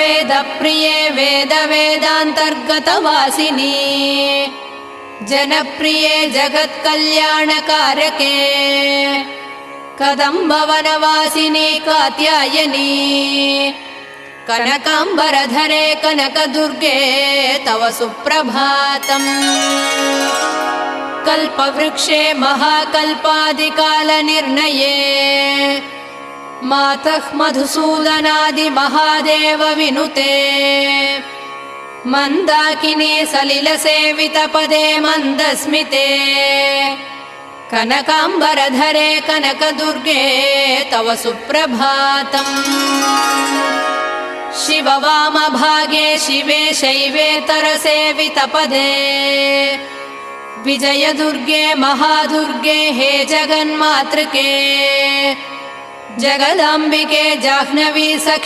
वेदप्रिये वेदान्तर्गतवासिनी जनप्रिये जगत्कल्याणकारके कदम्बवनवासिनी कात्यायनी कनकाम्बरधरे कनकदुर्गे तव सुप्रभातम्। कल्पवृक्षे महाकल्पादिकालनिर्णये मातः मधुसूदनादि महादेव विनुते मन्दाकिनी सलिलसेवितपदे मन्दस्मिते कनकाम्बरधरे कनकदुर्गे तव सुप्रभातम्। शिववामभागे शिवे शैवेतरसेवितपदे विजयदुर्गे महादुर्गे हे जगन्मातृके जगदाम्बिके जाह्नवी सखी